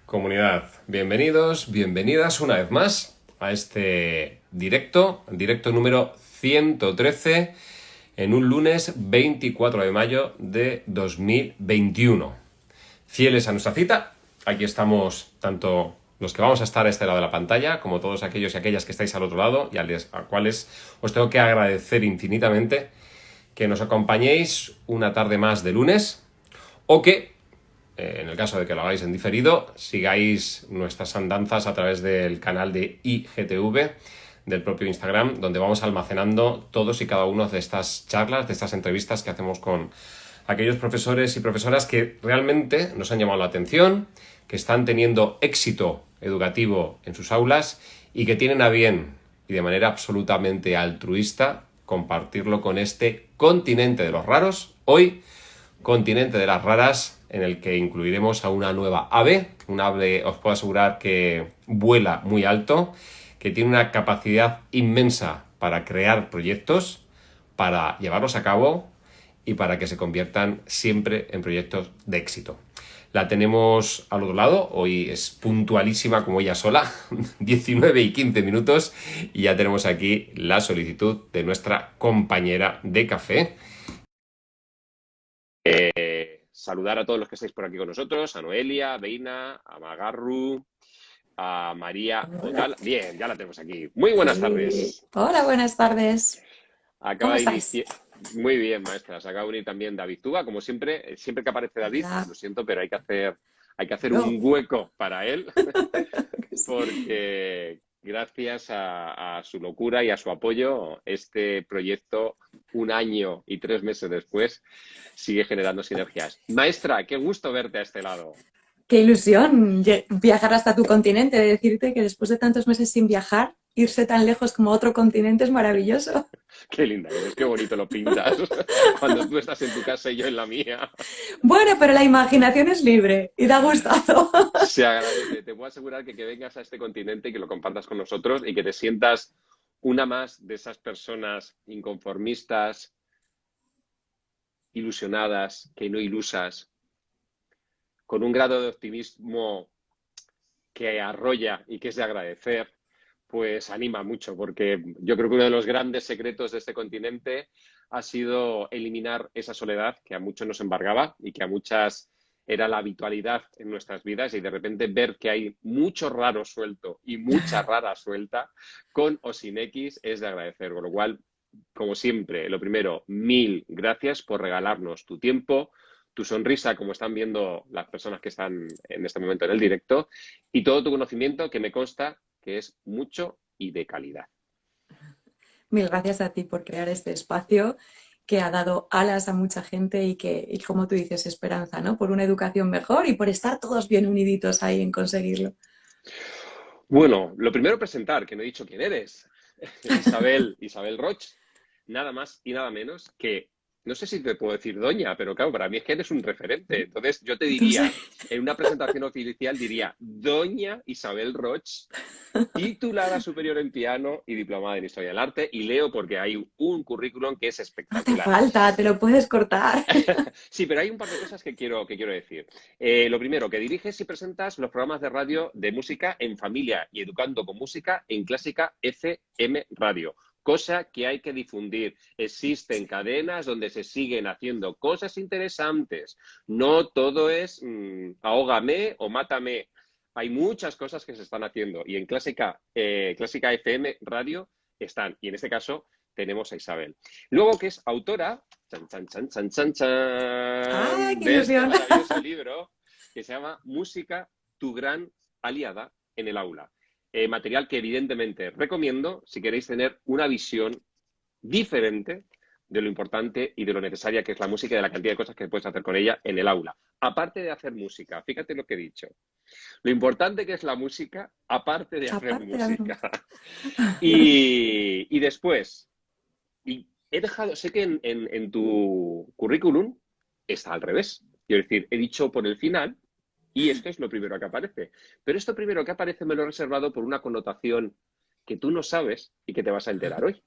Comunidad, bienvenidos, bienvenidas una vez más a este directo número 113 en un lunes 24 de mayo de 2021. Fieles a nuestra cita, aquí estamos tanto los que vamos a estar a este lado de la pantalla como todos aquellos y aquellas que estáis al otro lado y a cuales os tengo que agradecer infinitamente que nos acompañéis una tarde más de lunes o que en el caso de que lo hagáis en diferido, sigáis nuestras andanzas a través del canal de IGTV, del propio Instagram, donde vamos almacenando todos y cada uno de estas charlas, de estas entrevistas que hacemos con aquellos profesores y profesoras que realmente nos han llamado la atención, que están teniendo éxito educativo en sus aulas y que tienen a bien y de manera absolutamente altruista compartirlo con este continente de los raros. Hoy, continente de las raras, en el que incluiremos a una nueva ave, un ave, os puedo asegurar, que vuela muy alto, que tiene una capacidad inmensa para crear proyectos, para llevarlos a cabo y para que se conviertan siempre en proyectos de éxito. La tenemos al otro lado, hoy es puntualísima como ella sola, 19 y 15 minutos, y ya tenemos aquí la solicitud de nuestra compañera de café. Saludar a todos los que estáis por aquí con nosotros, a Noelia, a Beina, a Magarru, a María Otal. Bien, ya la tenemos aquí. Muy buenas tardes. Hola, buenas tardes. Acaba ¿Cómo de estáis? iniciar. Muy bien, maestra. Se acaba de unir también David Tuba, como siempre. Siempre que aparece David, Hola. lo siento, pero hay que hacer No. un hueco para él, Sí. porque gracias a su locura y a su apoyo, este proyecto, un año y 3 meses después, sigue generando sinergias. Maestra, qué gusto verte a este lado. Qué ilusión viajar hasta tu continente, decirte que después de tantos meses sin viajar, irse tan lejos como a otro continente es maravilloso. Qué linda eres, qué bonito lo pintas. Cuando tú estás en tu casa y yo en la mía. Bueno, pero la imaginación es libre y da gustazo. Se agradece. Te puedo asegurar que vengas a este continente y que lo compartas con nosotros y que te sientas una más de esas personas inconformistas, ilusionadas, que no ilusas, con un grado de optimismo que arrolla y que es de agradecer, pues anima mucho, porque yo creo que uno de los grandes secretos de este continente ha sido eliminar esa soledad que a muchos nos embargaba y que a muchas era la habitualidad en nuestras vidas, y de repente ver que hay mucho raro suelto y mucha rara suelta, con o sin X, es de agradecer. Con lo cual, como siempre, lo primero, mil gracias por regalarnos tu tiempo, tu sonrisa, como están viendo las personas que están en este momento en el directo, y todo tu conocimiento, que me consta que es mucho y de calidad. Mil gracias a ti por crear este espacio que ha dado alas a mucha gente y como tú dices, esperanza, ¿no? Por una educación mejor y por estar todos bien uniditos ahí en conseguirlo. Bueno, lo primero presentar, que no he dicho quién eres. Isabel Roch, nada más y nada menos que, no sé si te puedo decir doña, pero claro, para mí es que eres un referente. Entonces yo te Entonces, diría, en una presentación oficial diría, doña Isabel Roch, titulada superior en piano y diplomada en Historia del Arte, y leo porque hay un currículum que es no hace espectacular. falta, te lo puedes cortar. Sí, pero hay un par de cosas que quiero decir. Lo primero, que diriges y presentas los programas de radio de música en familia y educando con música en Clásica FM Radio, cosa que hay que difundir. Existen cadenas donde se siguen haciendo cosas interesantes. No todo es ahógame o mátame. Hay muchas cosas que se están haciendo y en Clásica FM Radio están. Y en este caso tenemos a Isabel. Luego, que es autora, chan, chan, chan, chan, chan, ¡Ay, chan, qué de este ilusión! maravilloso libro que se llama Música, tu gran aliada en el aula. Material que evidentemente recomiendo si queréis tener una visión diferente de lo importante y de lo necesaria que es la música y de la cantidad de cosas que puedes hacer con ella en el aula. Aparte de hacer música, fíjate lo que he dicho. Lo importante que es la música, aparte de hacer Aparte de haber música. Y después, y he dejado, sé que en tu currículum está al revés. Quiero decir, he dicho por el final y esto es lo primero que aparece. Pero esto primero que aparece me lo he reservado por una connotación que tú no sabes y que te vas a enterar hoy.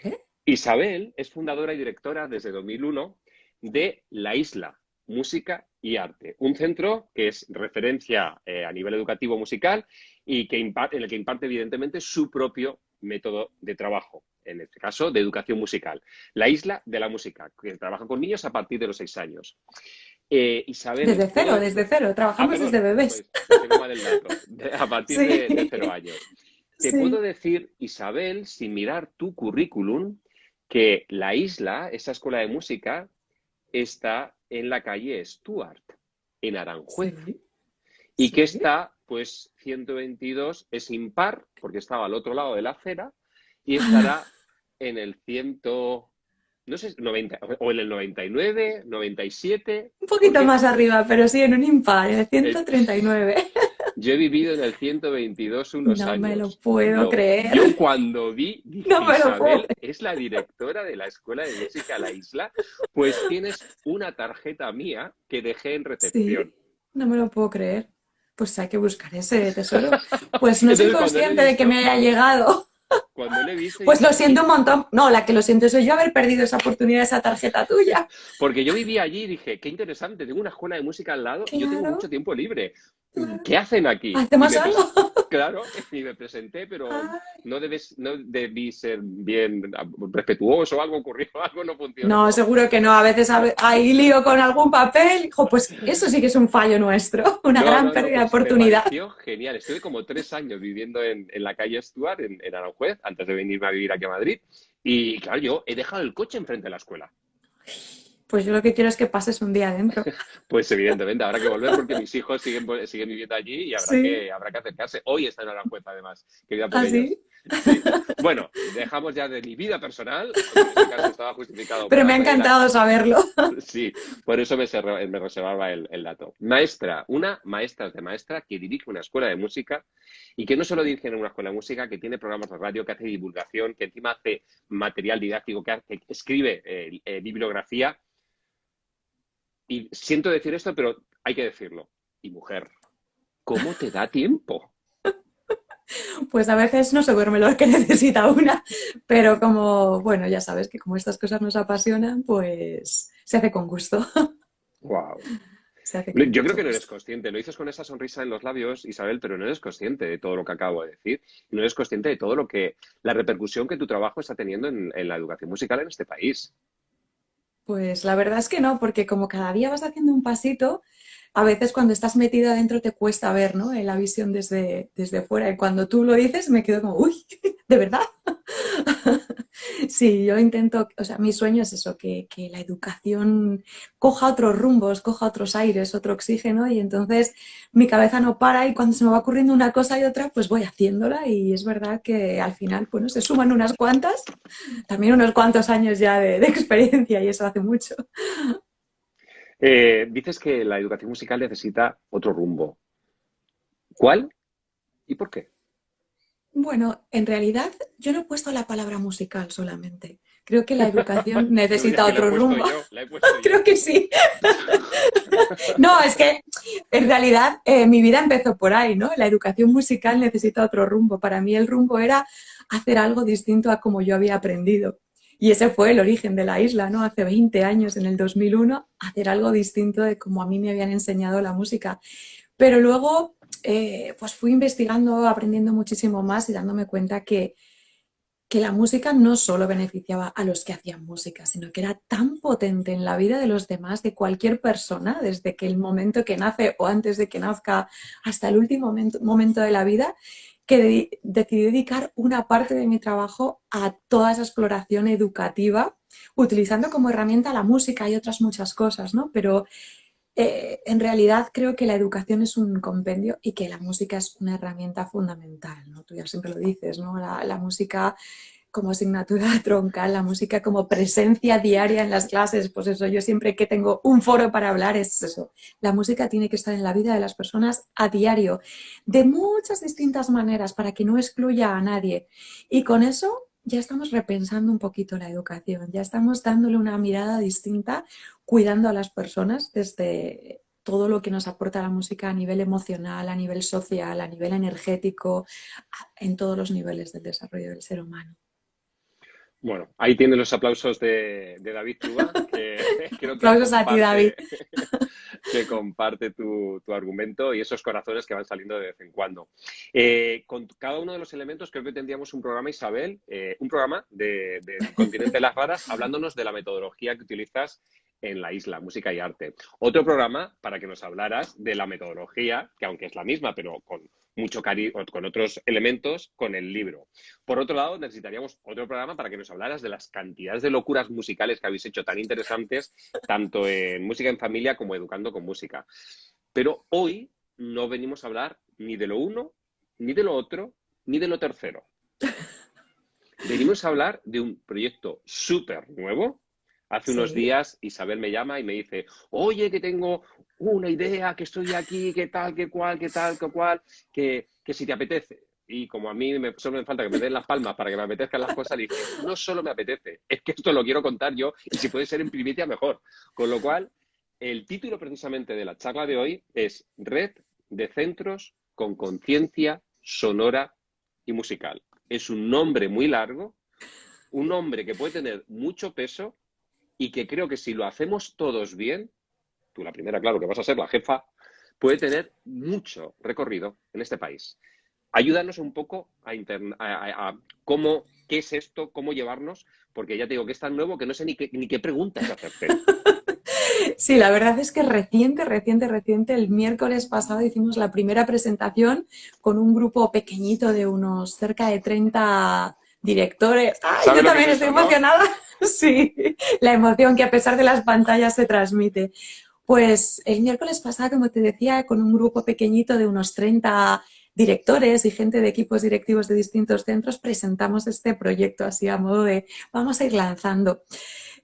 ¿Vale? Isabel es fundadora y directora desde 2001 de La Isla. Música y Arte. Un centro que es referencia a nivel educativo musical y que en el que imparte, evidentemente, su propio método de trabajo, en este caso, de educación musical. La Isla de la Música, que trabaja con niños a partir de los 6 años. Isabel, puedo... Desde cero, Ah, trabajamos desde perdón, bebés. pues tengo mal el dato. A partir de Sí, 0 años. Te puedo sí. decir, Isabel, sin mirar tu currículum, que La Isla, esa escuela de música, está en la calle Stuart, en Aranjuez. Sí, Y que sí. está, pues, 122 es impar, porque estaba al otro lado de la acera, y estará en el 100, no sé, 90, o en el 99, 97, Un poquito porque más arriba, pero sí, en un impar, en el eh, 139. yo he vivido en el 122 unos No me lo años. puedo creer. Yo cuando vi, dije, No me lo puedo Isabel, creer. ¿es la directora de la Escuela de Música La Isla? Pues tienes una tarjeta mía que dejé en Sí, recepción. no me lo puedo creer. Pues hay que buscar ese tesoro. Pues no soy Entonces, cuando lo he consciente de que me visto, haya llegado. he Pues lo dicho, siento un montón. No, la que lo siento soy yo haber perdido esa oportunidad, esa tarjeta tuya. porque yo vivía allí y dije, qué interesante, tengo una escuela de música al lado y yo tengo mucho Claro, tiempo libre. claro. ¿Qué hacen aquí? ¿Hacemos algo? Claro, y me presenté, pero Ay. no debí ser bien respetuoso, algo ocurrió, algo no funcionó. No, seguro que no. A veces hay lío con algún papel. Jo, pues eso sí que es un fallo nuestro. Una No, gran no, no, pérdida de pues me oportunidad. pareció genial. Estuve como 3 años viviendo en la calle Stuart, en Aranjuez, antes de venirme a vivir aquí a Madrid. Y claro, yo he dejado el coche enfrente de la escuela. Pues yo lo que quiero es que pases un día adentro. Pues evidentemente habrá que volver porque mis hijos siguen viviendo allí y Sí, habrá que acercarse. Hoy está en Aranjuez, además, querida por ellos. así. Sí. Bueno, dejamos ya de mi vida personal, aunque en este caso estaba justificado por Pero me la ha manera. encantado saberlo. Sí, por eso me reservaba el dato. Maestra, una maestra de maestra que dirige una escuela de música y que no solo dirige una escuela de música, que tiene programas de radio, que hace divulgación, que encima hace material didáctico, que escribe bibliografía. Y siento decir esto, pero hay que decirlo. Y mujer, ¿cómo te da tiempo? Pues a veces no se duerme lo que necesita una, pero como, bueno, ya sabes que como estas cosas nos apasionan, pues se hace con gusto. Wow. Se hace con Yo creo mucho que no eres gusto. consciente. Lo dices con esa sonrisa en los labios, Isabel, pero no eres consciente de todo lo que acabo de decir. No eres consciente de todo la repercusión que tu trabajo está teniendo en la educación musical en este país. Pues la verdad es que no, porque como cada día vas haciendo un pasito, a veces cuando estás metida adentro te cuesta ver, ¿no? La visión desde fuera. Y cuando tú lo dices me quedo como, uy, ¿de verdad? Sí, yo intento, o sea, mi sueño es eso, que la educación coja otros rumbos, coja otros aires, otro oxígeno y entonces mi cabeza no para y cuando se me va ocurriendo una cosa y otra, pues voy haciéndola y es verdad que al final, bueno, se suman unas cuantas, también unos cuantos años ya de experiencia y eso hace mucho. Dices que la educación musical necesita otro rumbo. ¿Cuál y por qué? Bueno, en realidad yo no he puesto la palabra musical solamente. Creo que la educación No me digas necesita que la he otro puesto rumbo. yo, la he puesto yo. Creo que sí. No, es que en realidad mi vida empezó por ahí, ¿no? La educación musical necesita otro rumbo. Para mí el rumbo era hacer algo distinto a como yo había aprendido. Y ese fue el origen de la isla, ¿no? Hace 20 años, en el 2001, hacer algo distinto de como a mí me habían enseñado la música. Pero luego, pues fui investigando, aprendiendo muchísimo más y dándome cuenta que la música no solo beneficiaba a los que hacían música, sino que era tan potente en la vida de los demás, de cualquier persona, desde que el momento que nace o antes de que nazca hasta el último momento de la vida, que decidí dedicar una parte de mi trabajo a toda esa exploración educativa, utilizando como herramienta la música y otras muchas cosas, ¿no? Pero en realidad creo que la educación es un compendio y que la música es una herramienta fundamental, ¿no? Tú ya siempre lo dices, ¿no? La música como asignatura troncal, la música como presencia diaria en las clases, pues eso, yo siempre que tengo un foro para hablar es eso. La música tiene que estar en la vida de las personas a diario, de muchas distintas maneras, para que no excluya a nadie. Y con eso ya estamos repensando un poquito la educación, ya estamos dándole una mirada distinta, cuidando a las personas desde todo lo que nos aporta la música a nivel emocional, a nivel social, a nivel energético, en todos los niveles del desarrollo del ser humano. Bueno, ahí tienes los aplausos de David Tuba, que creo Aplausos a ti, David. que comparte tu argumento y esos corazones que van saliendo de vez en cuando. Con cada uno de los elementos creo que tendríamos un programa, Isabel, un programa del continente de las raras, hablándonos de la metodología que utilizas en la isla, música y arte. Otro programa para que nos hablaras de la metodología, que aunque es la misma, pero con mucho cariño, con otros elementos, con el libro. Por otro lado, necesitaríamos otro programa para que nos hablaras de las cantidades de locuras musicales que habéis hecho tan interesantes, tanto en Música en Familia como Educando con Música. Pero hoy no venimos a hablar ni de lo uno, ni de lo otro, ni de lo tercero. Venimos a hablar de un proyecto súper nuevo. Hace unos Sí. días Isabel me llama y me dice, oye, que tengo una idea, que estoy aquí, que tal, que cual, que tal, que cual, que si te apetece. Y como a mí solo me falta que me den las palmas para que me apetezcan las cosas, dije, no solo me apetece, es que esto lo quiero contar yo y si puede ser en primicia mejor. Con lo cual, el título precisamente de la charla de hoy es Red de Centros con Conciencia Sonora y Musical. Es un nombre muy largo, un nombre que puede tener mucho peso y que creo que si lo hacemos todos bien, tú la primera, claro, que vas a ser la jefa, puede tener mucho recorrido en este país. Ayúdanos un poco a cómo, qué es esto, cómo llevarnos, porque ya te digo que es tan nuevo que no sé ni qué preguntas hacerte. Sí, la verdad es que reciente, el miércoles pasado hicimos la primera presentación con un grupo pequeñito de unos cerca de 30 directores. ¡Ay, ¿Sabes yo lo que es también estoy eso, no? emocionada! Sí, la emoción que a pesar de las pantallas se transmite. Pues el miércoles pasado, como te decía, con un grupo pequeñito de unos 30 directores y gente de equipos directivos de distintos centros, presentamos este proyecto así a modo de vamos a ir lanzando.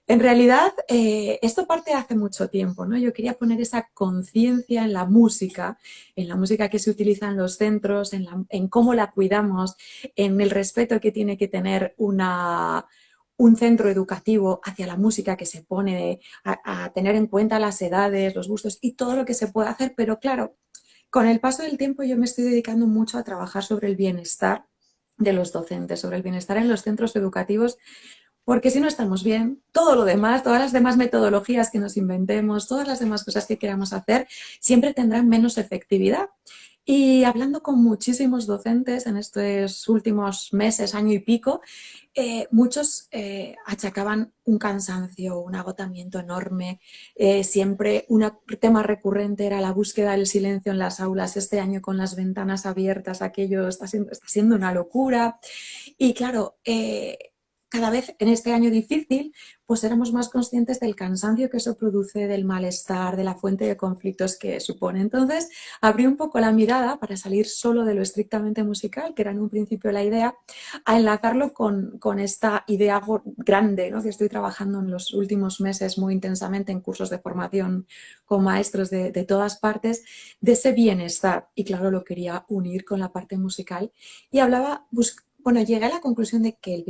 En realidad, esto parte de hace mucho tiempo, ¿no? Yo quería poner esa conciencia en la música que se utiliza en los centros, en cómo la cuidamos, en el respeto que tiene que tener un centro educativo hacia la música que se pone, a tener en cuenta las edades, los gustos y todo lo que se puede hacer, pero claro, con el paso del tiempo yo me estoy dedicando mucho a trabajar sobre el bienestar de los docentes, sobre el bienestar en los centros educativos porque si no estamos bien, todo lo demás, todas las demás metodologías que nos inventemos, todas las demás cosas que queramos hacer, siempre tendrán menos efectividad. Y hablando con muchísimos docentes en estos últimos meses, año y pico, muchos achacaban un cansancio, un agotamiento enorme. Siempre un tema recurrente era la búsqueda del silencio en las aulas. Este año con las ventanas abiertas, aquello está siendo una locura. Y claro, cada vez en este año difícil, pues éramos más conscientes del cansancio que eso produce, del malestar, de la fuente de conflictos que supone. Entonces, abrí un poco la mirada para salir solo de lo estrictamente musical, que era en un principio la idea, a enlazarlo con esta idea grande, ¿no? Que estoy trabajando en los últimos meses muy intensamente en cursos de formación con maestros de todas partes, de ese bienestar. Y claro, lo quería unir con la parte musical y hablaba, bueno, llegué a la conclusión de que el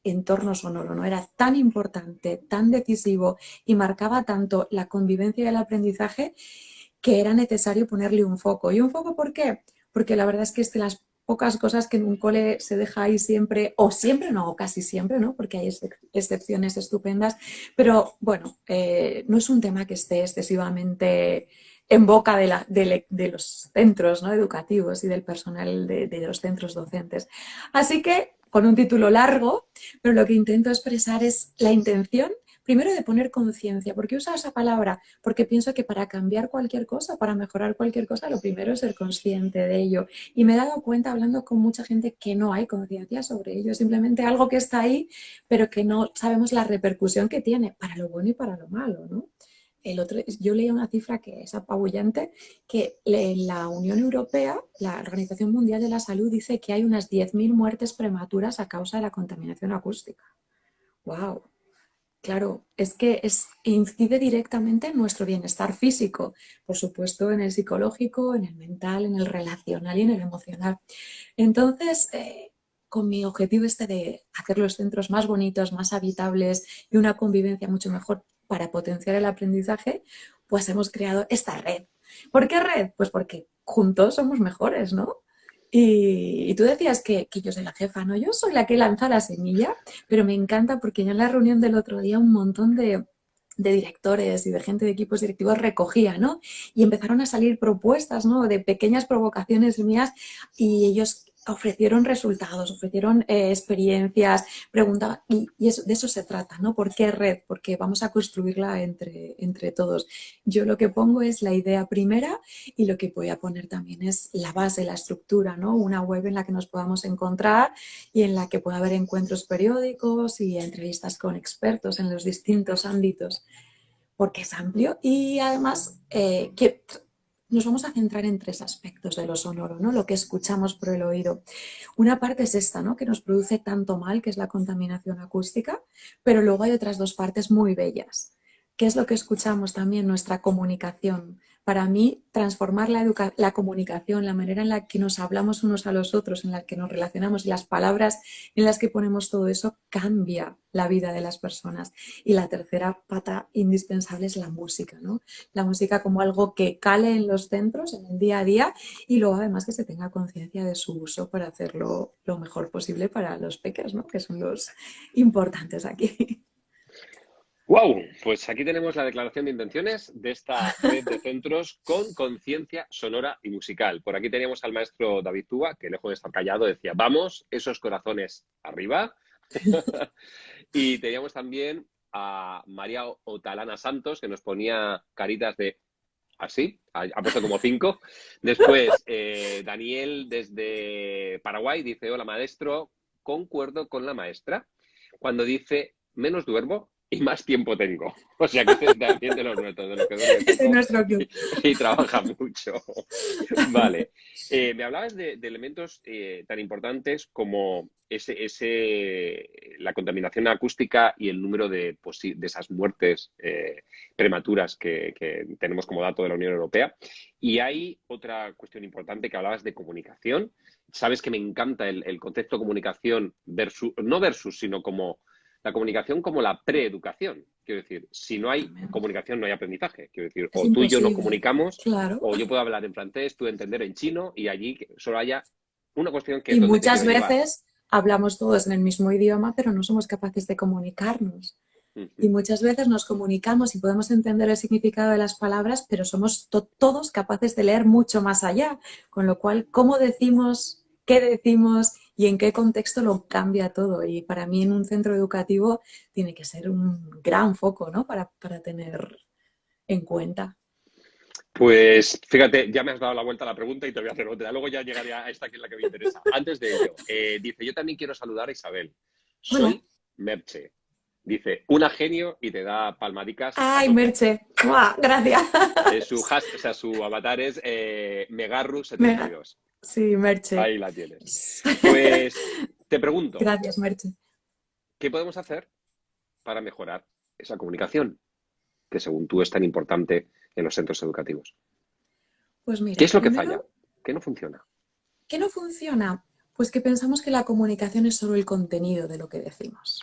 entorno sonoro no era tan importante, tan decisivo y marcaba tanto la convivencia y el aprendizaje que era necesario ponerle un foco. ¿Y un foco por qué? Porque la verdad es que es de las pocas cosas que en un cole se deja ahí siempre, o siempre no, o casi siempre, ¿no? Porque hay excepciones estupendas, pero bueno, no es un tema que esté excesivamente en boca de los centros, ¿no? educativos y del personal de los centros docentes. Así que, con un título largo, pero lo que intento expresar es la intención, primero de poner conciencia. ¿Por qué uso esa palabra? Porque pienso que para cambiar cualquier cosa, para mejorar cualquier cosa, lo primero es ser consciente de ello. Y me he dado cuenta, hablando con mucha gente, que no hay conciencia sobre ello. Es simplemente algo que está ahí, pero que no sabemos la repercusión que tiene, para lo bueno y para lo malo, ¿no? Yo leí una cifra que es apabullante, que en la Unión Europea, la Organización Mundial de la Salud, dice que hay unas 10.000 muertes prematuras a causa de la contaminación acústica. ¡Wow! Claro, es que incide directamente en nuestro bienestar físico, por supuesto en el psicológico, en el mental, en el relacional y en el emocional. Entonces, con mi objetivo de hacer los centros más bonitos, más habitables y una convivencia mucho mejor para potenciar el aprendizaje, pues hemos creado esta red. ¿Por qué red? Pues porque juntos somos mejores, ¿no? Y tú decías que yo soy la jefa, ¿no? Yo soy la que lanza la semilla, pero me encanta porque yo en la reunión del otro día un montón de directores y de gente de equipos directivos recogía, ¿no? Y empezaron a salir propuestas, ¿no? De pequeñas provocaciones mías y ellos ofrecieron resultados, ofrecieron experiencias, preguntaban, y de eso se trata, ¿no? ¿Por qué red? Porque vamos a construirla entre todos. Yo lo que pongo es la idea primera y lo que voy a poner también es la base, la estructura, ¿no? Una web en la que nos podamos encontrar y en la que pueda haber encuentros periódicos y entrevistas con expertos en los distintos ámbitos, porque es amplio y además que nos vamos a centrar en tres aspectos de lo sonoro, ¿no? Lo que escuchamos por el oído. Una parte es esta, ¿no? Que nos produce tanto mal, que es la contaminación acústica, pero luego hay otras dos partes muy bellas. ¿Qué es lo que escuchamos también? Nuestra comunicación. Para mí, transformar la comunicación, la manera en la que nos hablamos unos a los otros, en la que nos relacionamos y las palabras en las que ponemos todo eso, cambia la vida de las personas. Y la tercera pata indispensable es la música, ¿no? La música como algo que cale en los centros, en el día a día, y luego además que se tenga conciencia de su uso para hacerlo lo mejor posible para los peques, ¿no? Que son los importantes aquí. ¡Wow! Pues aquí tenemos la declaración de intenciones de esta red de centros con conciencia sonora y musical. Por aquí teníamos al maestro David Túa, que lejos de estar callado decía, vamos, esos corazones arriba. Y teníamos también a María Otalana Santos, que nos ponía caritas de así, ha puesto como 5. Después, Daniel desde Paraguay dice, hola maestro, concuerdo con la maestra cuando dice, menos duermo y más tiempo tengo. O sea que este es también de los nuestros, de los que duerme Es de poco nuestro club. y trabaja mucho. Vale. Me hablabas de elementos tan importantes como la contaminación acústica y el número de esas muertes prematuras que tenemos como dato de la Unión Europea. Y hay otra cuestión importante que hablabas de comunicación. Sabes que me encanta el concepto comunicación versus, no versus, sino como la comunicación como la preeducación. Quiero decir, si no hay comunicación, no hay aprendizaje. Quiero decir, Es o tú y yo nos imposible, comunicamos, claro. o yo puedo hablar en francés, tú entender en chino, y allí solo haya una cuestión que es Y donde te muchas quiero llevar. veces hablamos todos en el mismo idioma, pero no somos capaces de comunicarnos. Y Ujú. muchas veces nos comunicamos y podemos entender el significado de las palabras, pero somos todos capaces de leer mucho más allá. Con lo cual, cómo decimos, qué decimos y en qué contexto lo cambia todo. Y para mí en un centro educativo tiene que ser un gran foco, ¿no? Para tener en cuenta. Pues fíjate, ya me has dado la vuelta a la pregunta y te voy a hacer otra. Luego ya llegaré a esta que es la que me interesa. Antes de ello, dice, yo también quiero saludar a Isabel. Hola. Soy Merche. Dice, una genio y te da palmadicas a Ay, tope. Merche. ¡Mua! Gracias. O sea, su avatar es Mega. Megarru72. Sí, Merche. Ahí la tienes. Pues te pregunto, Gracias, Merche. ¿qué podemos hacer para mejorar esa comunicación que según tú es tan importante en los centros educativos? Pues ¿Qué mira, es lo que falla? primero, ¿Qué no funciona? ¿qué no funciona? Pues que pensamos que la comunicación es solo el contenido de lo que decimos.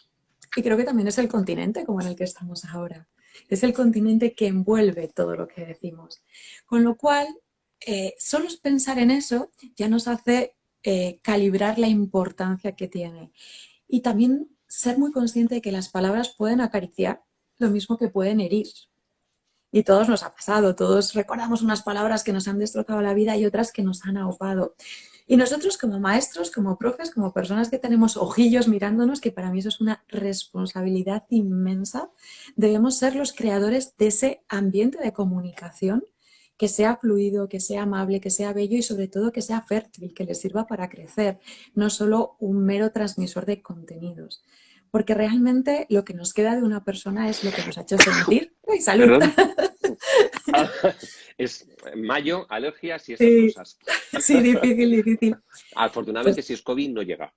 Y creo que también es el continente como en el que estamos ahora. Es el continente que envuelve todo lo que decimos. Con lo cual, solo pensar en eso ya nos hace calibrar la importancia que tiene. Y también ser muy consciente de que las palabras pueden acariciar lo mismo que pueden herir. Y todos nos ha pasado, todos recordamos unas palabras que nos han destrozado la vida y otras que nos han ahogado. Y nosotros como maestros, como profes, como personas que tenemos ojillos mirándonos, que para mí eso es una responsabilidad inmensa, debemos ser los creadores de ese ambiente de comunicación que sea fluido, que sea amable, que sea bello y sobre todo que sea fértil, que le sirva para crecer, no solo un mero transmisor de contenidos. Porque realmente lo que nos queda de una persona es lo que nos ha hecho sentir. ¡Ay, salud! ¿Perdón? Es mayo, alergias y esas Sí, cosas. sí, difícil, difícil. Afortunadamente, Pues si es COVID, no llega.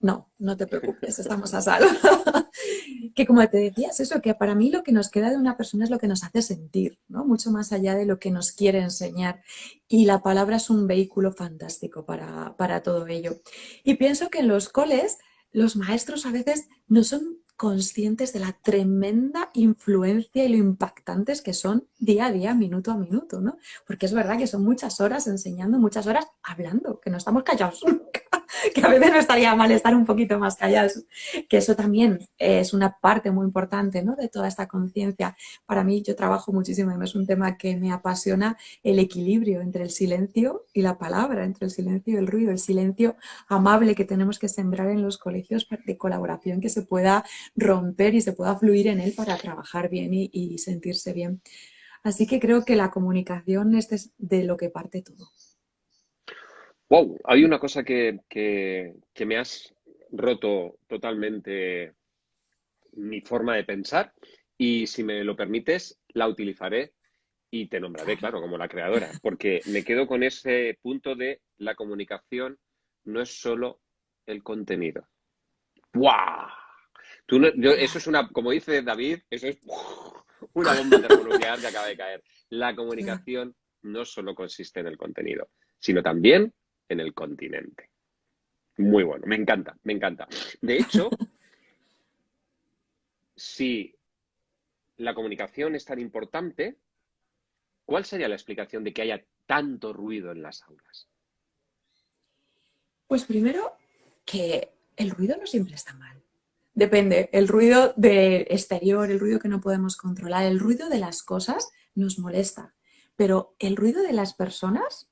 no, no te preocupes, estamos a salvo. Que como te decía, es eso, que para mí lo que nos queda de una persona es lo que nos hace sentir, ¿no? Mucho más allá de lo que nos quiere enseñar. Y la palabra es un vehículo fantástico para todo ello. Y pienso que en los coles los maestros a veces no son conscientes de la tremenda influencia y lo impactantes que son día a día, minuto a minuto, ¿no? Porque es verdad que son muchas horas enseñando, muchas horas hablando, que no estamos callados nunca, que a veces no estaría mal estar un poquito más callados, que eso también es una parte muy importante, ¿no? De toda esta conciencia. Para mí, yo trabajo muchísimo, y es un tema que me apasiona, el equilibrio entre el silencio y la palabra, entre el silencio y el ruido, el silencio amable que tenemos que sembrar en los colegios de colaboración, que se pueda romper y se pueda fluir en él para trabajar bien y sentirse bien. Así que creo que la comunicación es de lo que parte todo. Wow, hay una cosa que me has roto totalmente mi forma de pensar y si me lo permites, la utilizaré y te nombraré, Claro. claro, como la creadora, porque me quedo con ese punto de la comunicación no es solo el contenido. ¡Wow! Eso es Claro, una, como dice David, eso es una bomba termonuclear que acaba de caer. La claro. comunicación no solo consiste en el contenido, sino también en el continente. Muy bueno, me encanta, me encanta. De hecho, si la comunicación es tan importante, ¿cuál sería la explicación de que haya tanto ruido en las aulas? Pues primero que el ruido no siempre está mal. Depende, el ruido del exterior, el ruido que no podemos controlar, el ruido de las cosas nos molesta, pero el ruido de las personas,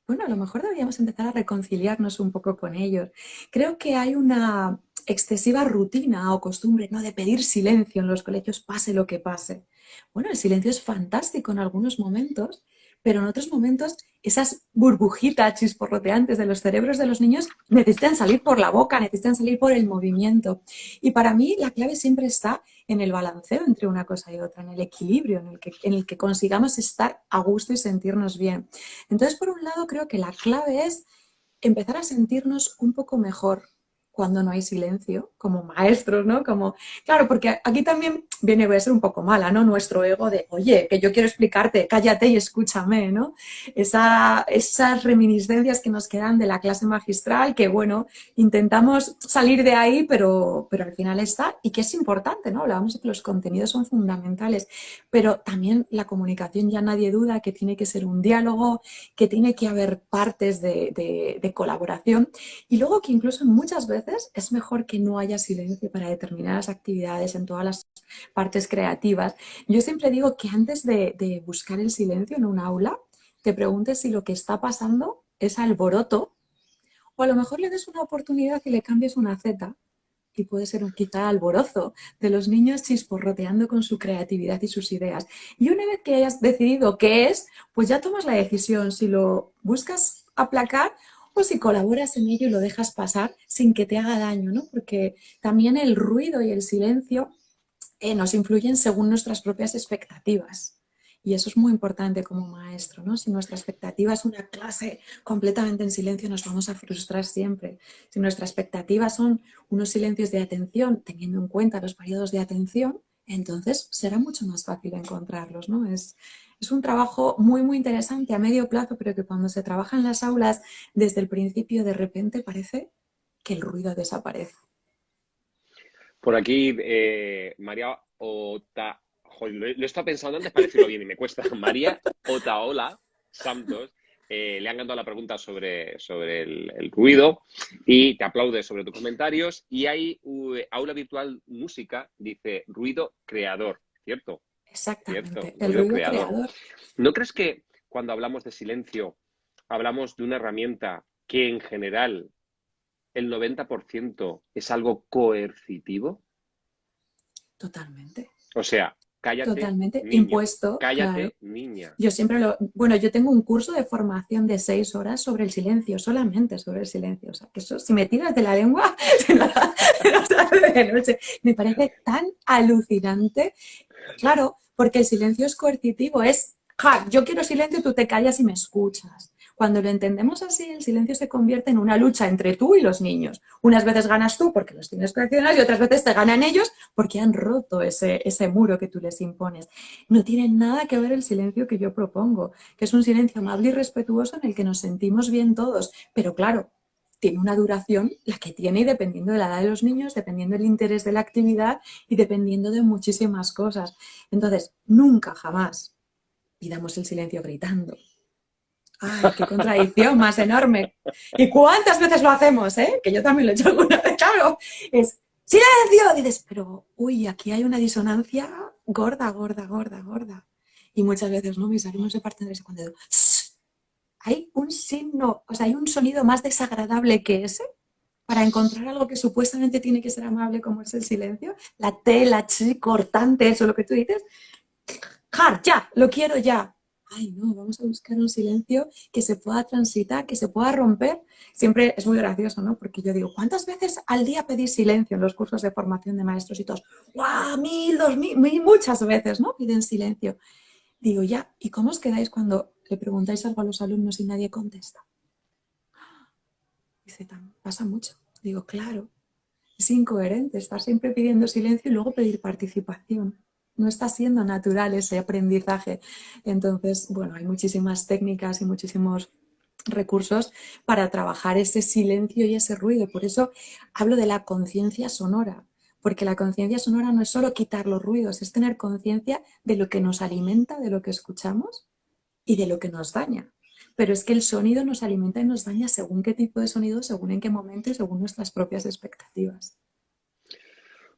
bueno, a lo mejor deberíamos empezar a reconciliarnos un poco con ellos. Creo que hay una excesiva rutina o costumbre, ¿no?, de pedir silencio en los colegios, pase lo que pase. Bueno, el silencio es fantástico en algunos momentos, pero en otros momentos esas burbujitas chisporroteantes de los cerebros de los niños necesitan salir por la boca, necesitan salir por el movimiento. Y para mí la clave siempre está en el balanceo entre una cosa y otra, en el equilibrio, en el que consigamos estar a gusto y sentirnos bien. Entonces, por un lado, creo que la clave es empezar a sentirnos un poco mejor cuando no hay silencio, como maestros, ¿no? Como, claro, porque aquí también viene a ser un poco mala, ¿no? Nuestro ego de, oye, que yo quiero explicarte, cállate y escúchame, ¿no? Esas reminiscencias que nos quedan de la clase magistral, que bueno, intentamos salir de ahí, pero al final está, y que es importante, ¿no? Hablábamos de que los contenidos son fundamentales, pero también la comunicación, ya nadie duda que tiene que ser un diálogo, que tiene que haber partes de colaboración, y luego que incluso muchas veces es mejor que no haya silencio para determinadas actividades en todas las partes creativas. Yo siempre digo que antes de buscar el silencio en un aula, te preguntes si lo que está pasando es alboroto, o a lo mejor le des una oportunidad y le cambies una Z, y puede ser un quizá alborozo de los niños chisporroteando con su creatividad y sus ideas. Y una vez que hayas decidido qué es, pues ya tomas la decisión si lo buscas aplacar o si colaboras en ello y lo dejas pasar sin que te haga daño, ¿no? Porque también el ruido y el silencio nos influyen según nuestras propias expectativas. Y eso es muy importante como maestro, ¿no? Si nuestra expectativa es una clase completamente en silencio, nos vamos a frustrar siempre. Si nuestra expectativa son unos silencios de atención, teniendo en cuenta los periodos de atención, entonces será mucho más fácil encontrarlos, ¿no? Es un trabajo muy, muy interesante a medio plazo, pero que cuando se trabaja en las aulas desde el principio, de repente parece que el ruido desaparece. Por aquí, María Ota... Joder, lo he estado pensando antes para decirlo bien y me cuesta. María Otaola Santos le han encantado la pregunta sobre el ruido y te aplaude sobre tus comentarios. Y hay Aula Virtual Música, dice ruido creador, ¿cierto? Cierto, Exactamente, el ruido ruido creador. creador. ¿No crees que cuando hablamos de silencio hablamos de una herramienta que en general el 90% es algo coercitivo? Totalmente, O sea, cállate, totalmente niño, impuesto, claro. cállate, niña. Yo siempre bueno, yo tengo un curso de formación de 6 horas sobre el silencio, solamente sobre el silencio. O sea, que eso, si me tiras de la lengua, de noche. Me parece tan alucinante. Claro, porque el silencio es coercitivo, es, ja, yo quiero silencio, tú te callas y me escuchas. Cuando lo entendemos así, el silencio se convierte en una lucha entre tú y los niños. Unas veces ganas tú porque los tienes que accionar y otras veces te ganan ellos porque han roto ese muro que tú les impones. No tiene nada que ver el silencio que yo propongo, que es un silencio amable y respetuoso en el que nos sentimos bien todos. Pero claro, tiene una duración la que tiene y dependiendo de la edad de los niños, dependiendo del interés de la actividad y dependiendo de muchísimas cosas. Entonces, nunca, jamás pidamos el silencio gritando. ¡Ay, qué contradicción más enorme! ¿Y cuántas veces lo hacemos, eh? Que yo también lo he hecho alguna vez, claro. Es ¡silencio! Dices, pero, uy, aquí hay una disonancia gorda, gorda, gorda, gorda. Y muchas veces, ¿no? Mis alumnos se parten de ese cuando digo, ¡shh! Hay un signo, o sea, hay un sonido más desagradable que ese para encontrar algo que supuestamente tiene que ser amable como es el silencio. La T, la ch, cortante, eso es lo que tú dices. ¡Jar, ya! ¡Lo quiero ya! Ay, no, vamos a buscar un silencio que se pueda transitar, que se pueda romper. Siempre es muy gracioso, ¿no? Porque yo digo, ¿cuántas veces al día pedís silencio en los cursos de formación de maestros y todos? ¡Guau! 1000, 2000, muchas veces, ¿no? Piden silencio. Digo, ya, ¿y cómo os quedáis cuando le preguntáis algo a los alumnos y nadie contesta? Dice, pasa mucho. Digo, claro, es incoherente estar siempre pidiendo silencio y luego pedir participación. No está siendo natural ese aprendizaje. Entonces, bueno, hay muchísimas técnicas y muchísimos recursos para trabajar ese silencio y ese ruido. Por eso hablo de la conciencia sonora, porque la conciencia sonora no es solo quitar los ruidos, es tener conciencia de lo que nos alimenta, de lo que escuchamos y de lo que nos daña. Pero es que el sonido nos alimenta y nos daña según qué tipo de sonido, según en qué momento y según nuestras propias expectativas.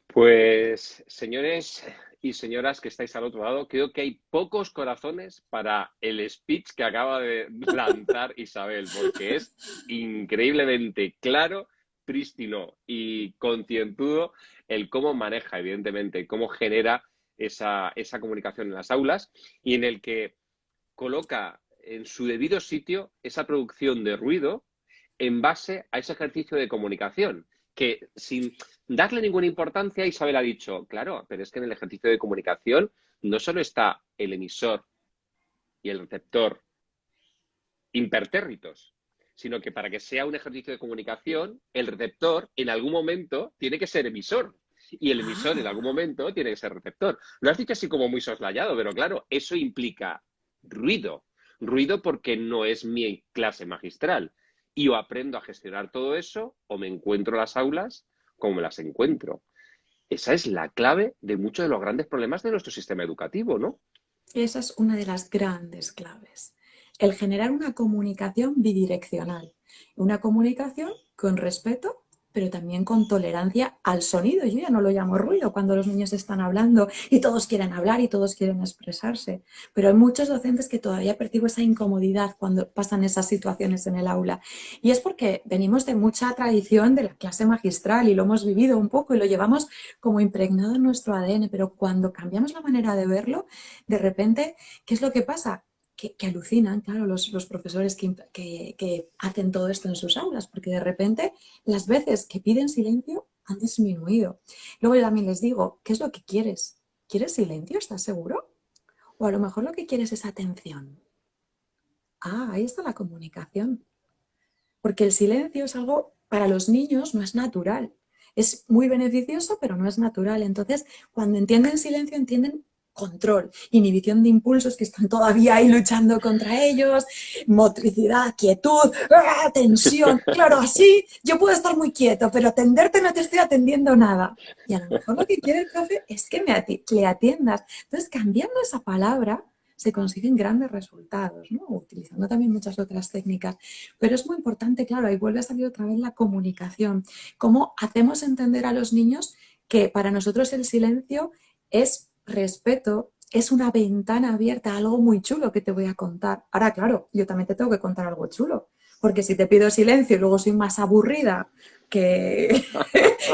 Pues, señores y señoras que estáis al otro lado, creo que hay pocos corazones para el speech que acaba de lanzar Isabel, porque es increíblemente claro, prístino y concienzudo el cómo maneja, evidentemente, cómo genera esa comunicación en las aulas y en el que coloca en su debido sitio esa producción de ruido en base a ese ejercicio de comunicación, que sin darle ninguna importancia, Isabel ha dicho, claro, pero es que en el ejercicio de comunicación no solo está el emisor y el receptor impertérritos, sino que para que sea un ejercicio de comunicación, el receptor en algún momento tiene que ser emisor y el emisor en algún momento tiene que ser receptor. Lo has dicho así como muy soslayado, pero claro, eso implica ruido. Ruido porque no es mi clase magistral. Y o aprendo a gestionar todo eso o me encuentro las aulas como me las encuentro. Esa es la clave de muchos de los grandes problemas de nuestro sistema educativo, ¿no? Esa es una de las grandes claves. El generar una comunicación bidireccional. Una comunicación con respeto, pero también con tolerancia al sonido. Yo ya no lo llamo ruido cuando los niños están hablando y todos quieren hablar y todos quieren expresarse. Pero hay muchos docentes que todavía percibo esa incomodidad cuando pasan esas situaciones en el aula. Y es porque venimos de mucha tradición de la clase magistral y lo hemos vivido un poco y lo llevamos como impregnado en nuestro ADN. Pero cuando cambiamos la manera de verlo, de repente, ¿qué es lo que pasa? Que alucinan, claro, los profesores que hacen todo esto en sus aulas, porque de repente las veces que piden silencio han disminuido. Luego yo también les digo, ¿qué es lo que quieres? ¿Quieres silencio? ¿Estás seguro? O a lo mejor lo que quieres es atención. Ah, ahí está la comunicación. Porque el silencio es algo, para los niños no es natural. Es muy beneficioso, pero no es natural. Entonces, cuando entienden silencio, entienden control, inhibición de impulsos que están todavía ahí luchando contra ellos, motricidad, quietud, tensión. Claro, así yo puedo estar muy quieto, pero atenderte no te estoy atendiendo nada. Y a lo mejor lo que quiere el profe es que le atiendas. Entonces, cambiando esa palabra, se consiguen grandes resultados, ¿no? Utilizando también muchas otras técnicas. Pero es muy importante, claro, ahí vuelve a salir otra vez la comunicación. Cómo hacemos entender a los niños que para nosotros el silencio es respeto, es una ventana abierta a algo muy chulo que te voy a contar. Ahora, claro, yo también te tengo que contar algo chulo, porque si te pido silencio y luego soy más aburrida que,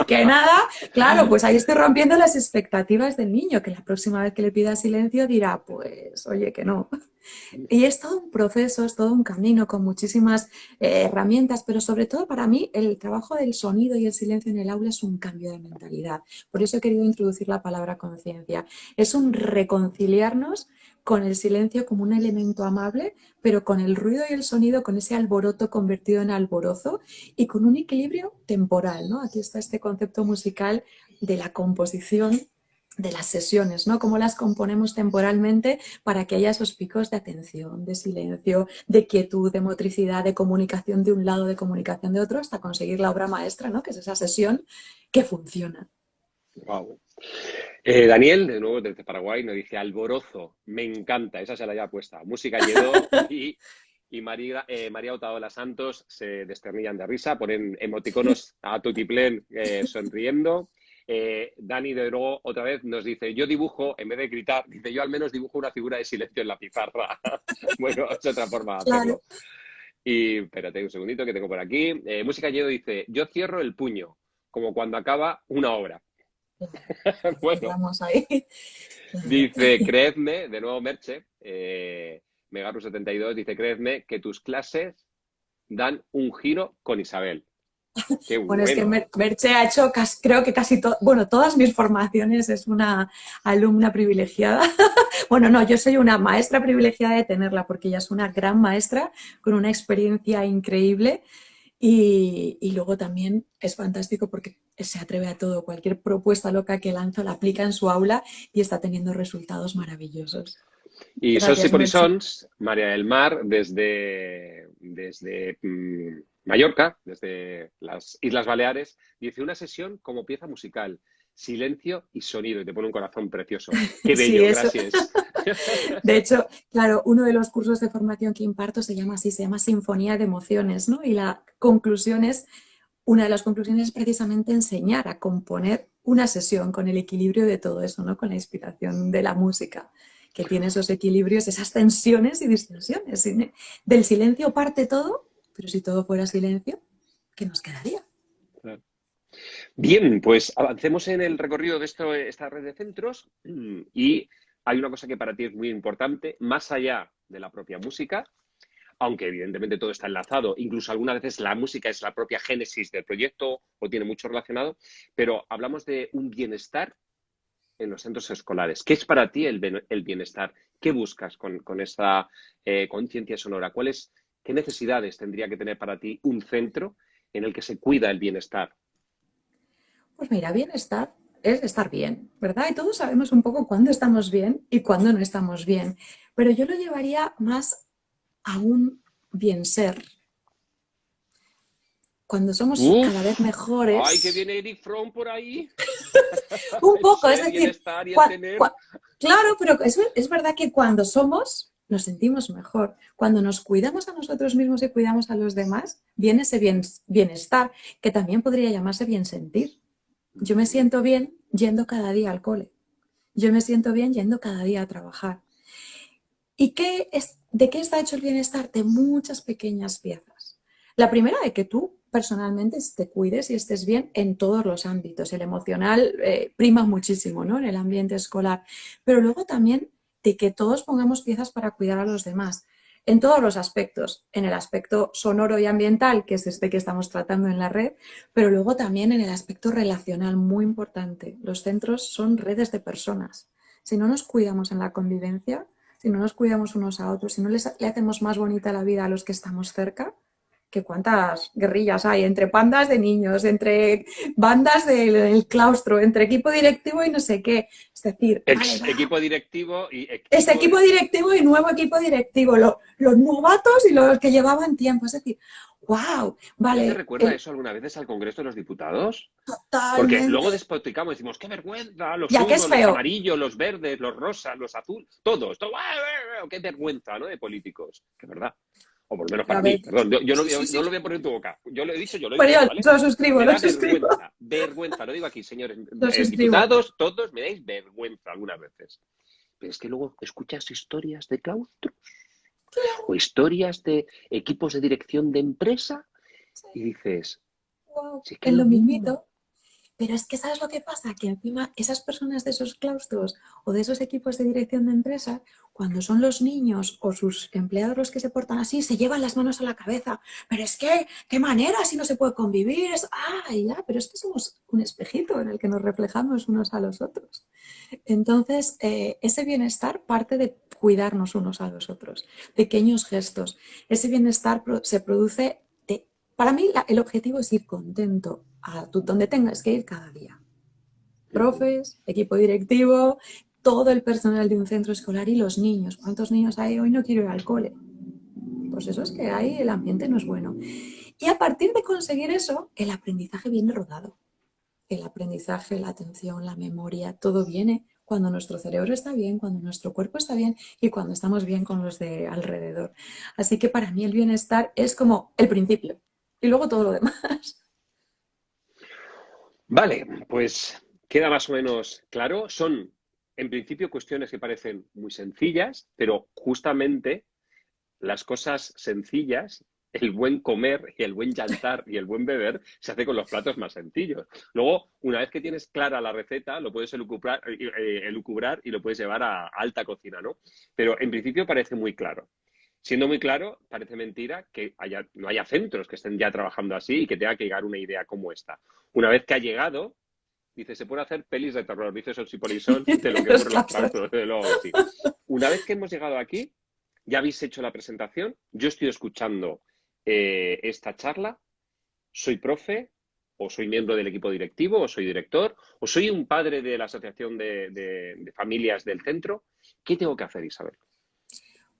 que nada, claro, pues ahí estoy rompiendo las expectativas del niño, que la próxima vez que le pida silencio dirá, pues, oye, que no. Y es todo un proceso, es todo un camino con muchísimas herramientas, pero sobre todo para mí el trabajo del sonido y el silencio en el aula es un cambio de mentalidad. Por eso he querido introducir la palabra conciencia. Es un reconciliarnos con el silencio como un elemento amable, pero con el ruido y el sonido, con ese alboroto convertido en alborozo y con un equilibrio temporal, ¿no? Aquí está este concepto musical de la composición de las sesiones, ¿no? Cómo las componemos temporalmente para que haya esos picos de atención, de silencio, de quietud, de motricidad, de comunicación de un lado, de comunicación de otro, hasta conseguir la obra maestra, ¿no? Que es esa sesión que funciona. Wow. Daniel, de nuevo desde Paraguay, nos dice Alborozo, me encanta, esa se la había puesta. Música Lledó y María Otaola Santos se desternillan de risa, ponen emoticonos a tutiplén sonriendo. Dani de nuevo otra vez nos dice, yo dibujo, en vez de gritar, dice, yo al menos dibujo una figura de silencio en la pizarra. Bueno, es otra forma de Claro. hacerlo. Y espérate un segundito que tengo por aquí. Música Lledó dice, yo cierro el puño, como cuando acaba una obra. Bueno, Estamos ahí. Claro. dice, creedme, de nuevo Merche, Megaru72, dice, creedme que tus clases dan un giro con Isabel. Qué Bueno, es que bueno. Merche ha hecho creo que casi bueno, todas mis formaciones, es una alumna privilegiada. Bueno, no, yo soy una maestra privilegiada de tenerla porque ella es una gran maestra con una experiencia increíble y luego también es fantástico porque se atreve a todo. Cualquier propuesta loca que lanza la aplica en su aula y está teniendo resultados maravillosos. Y Sons y Gracias, Merche. Polissons, María del Mar, desde Mallorca, desde las Islas Baleares, dice una sesión como pieza musical, silencio y sonido, y te pone un corazón precioso. Qué Sí, bello, eso. gracias. De hecho, claro, uno de los cursos de formación que imparto se llama así, se llama Sinfonía de Emociones, ¿no? Y la conclusión es, una de las conclusiones es precisamente enseñar a componer una sesión con el equilibrio de todo eso, ¿no? Con la inspiración de la música, que tiene esos equilibrios, esas tensiones y distensiones. Del silencio parte todo, pero si todo fuera silencio, ¿qué nos quedaría? Bien, pues avancemos en el recorrido de esta red de centros y hay una cosa que para ti es muy importante, más allá de la propia música, aunque evidentemente todo está enlazado, incluso algunas veces la música es la propia génesis del proyecto o tiene mucho relacionado, pero hablamos de un bienestar en los centros escolares. ¿Qué es para ti el bienestar? ¿Qué buscas con esa conciencia sonora? ¿Qué necesidades tendría que tener para ti un centro en el que se cuida el bienestar? Pues mira, bienestar es estar bien, ¿verdad? Y todos sabemos un poco cuándo estamos bien y cuándo no estamos bien. Pero yo lo llevaría más a un bien ser. Cuando somos cada vez Uf, ay, que mejores, viene Eric Fromm por ahí. un El poco, es ser y el decir, estar y el tener. claro, pero es verdad que cuando somos, nos sentimos mejor. Cuando nos cuidamos a nosotros mismos y cuidamos a los demás, viene ese bienestar, que también podría llamarse bien sentir. Yo me siento bien yendo cada día al cole. Yo me siento bien yendo cada día a trabajar. ¿Y de qué está hecho el bienestar? De muchas pequeñas piezas. La primera, de que tú personalmente te cuides y estés bien en todos los ámbitos. El emocional prima muchísimo, ¿no? En el ambiente escolar. Pero luego también de que todos pongamos piezas para cuidar a los demás. En todos los aspectos. En el aspecto sonoro y ambiental, que es este que estamos tratando en la red, pero luego también en el aspecto relacional, muy importante. Los centros son redes de personas. Si no nos cuidamos en la convivencia, si no nos cuidamos unos a otros, si no le hacemos más bonita la vida a los que estamos cerca, que cuántas guerrillas hay entre pandas de niños, entre bandas del claustro, entre equipo directivo y no sé qué. Es decir, vale, Ex va, equipo directivo y es equipo equipo de... directivo y nuevo equipo directivo, los novatos y los que llevaban tiempo. Es decir, wow, ¿No te vale, recuerda eso alguna vez al Congreso de los Diputados? Porque luego totalmente. despotricamos, decimos, qué vergüenza, los Ya que es unos, los feo. amarillos, los verdes, los rosas, los azules, todos, qué vergüenza, ¿no? De políticos, que es verdad. O por lo menos Pero para a mí, ver, perdón, yo sí, sí, no sí. lo voy a poner en tu boca. Yo lo he dicho, yo lo he Pero dicho, yo ¿vale? lo suscribo, Me lo da suscribo, vergüenza, vergüenza, lo digo aquí, señores, lo suscribo. diputados, todos me dais vergüenza algunas veces. Pero es que luego escuchas historias de claustros o historias de equipos de dirección de empresa Sí, y dices, wow, si es que es en lo lo mismo. mismito. Pero es que ¿sabes lo que pasa? Que encima esas personas de esos claustros o de esos equipos de dirección de empresa, cuando son los niños o sus empleados los que se portan así, se llevan las manos a la cabeza. Pero es que, ¿qué manera si no se puede convivir? Ya, pero es que somos un espejito en el que nos reflejamos unos a los otros. Entonces, ese bienestar parte de cuidarnos unos a los otros, pequeños gestos. Ese bienestar se produce para mí el objetivo es ir contento a donde tengas que ir cada día. profes, equipo directivo, todo el personal de un centro escolar y los niños. ¿Cuántos niños hay? Hoy no quiero ir al cole. Pues eso es que ahí el ambiente no es bueno. Y a partir de conseguir eso, el aprendizaje viene rodado. El aprendizaje, la atención, la memoria, todo viene cuando nuestro cerebro está bien, cuando nuestro cuerpo está bien y cuando estamos bien con los de alrededor. Así que para mí el bienestar es como el principio y luego todo lo demás. Vale, pues queda más o menos claro. Son, en principio, cuestiones que parecen muy sencillas, pero justamente las cosas sencillas, el buen comer y el buen yantar y el buen beber, se hace con los platos más sencillos. Luego, una vez que tienes clara la receta, lo puedes elucubrar y lo puedes llevar a alta cocina, ¿no? Pero en principio parece muy claro. Siendo muy claro, parece mentira que no haya centros que estén ya trabajando así y que tenga que llegar una idea como esta. Una vez que ha llegado, dice, se puede hacer pelis de terror, dice Sol Polisón, de lo que Los ocurre en los casos. partos, de luego sí. Una vez que hemos llegado aquí, ya habéis hecho la presentación, yo estoy escuchando esta charla, soy profe, o soy miembro del equipo directivo, o soy director, o soy un padre de la asociación de familias del centro. ¿Qué tengo que hacer, Isabel?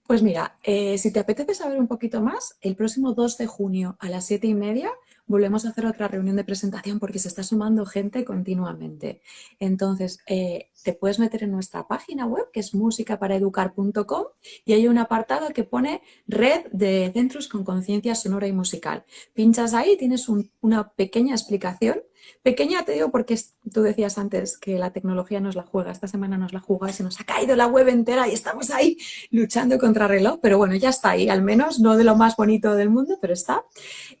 Pues mira, si te apetece saber un poquito más, el próximo 2 de junio a las 7:30 volvemos a hacer otra reunión de presentación porque se está sumando gente continuamente. Entonces, te puedes meter en nuestra página web, que es musicaparaeducar.com, y hay un apartado que pone Red de Centros con Conciencia Sonora y Musical. Pinchas ahí, tienes una pequeña explicación. Pequeña te digo porque tú decías antes que la tecnología nos la juega. Esta semana nos la juega y se nos ha caído la web entera y estamos ahí luchando contra reloj, pero bueno, ya está ahí, al menos no de lo más bonito del mundo, pero está,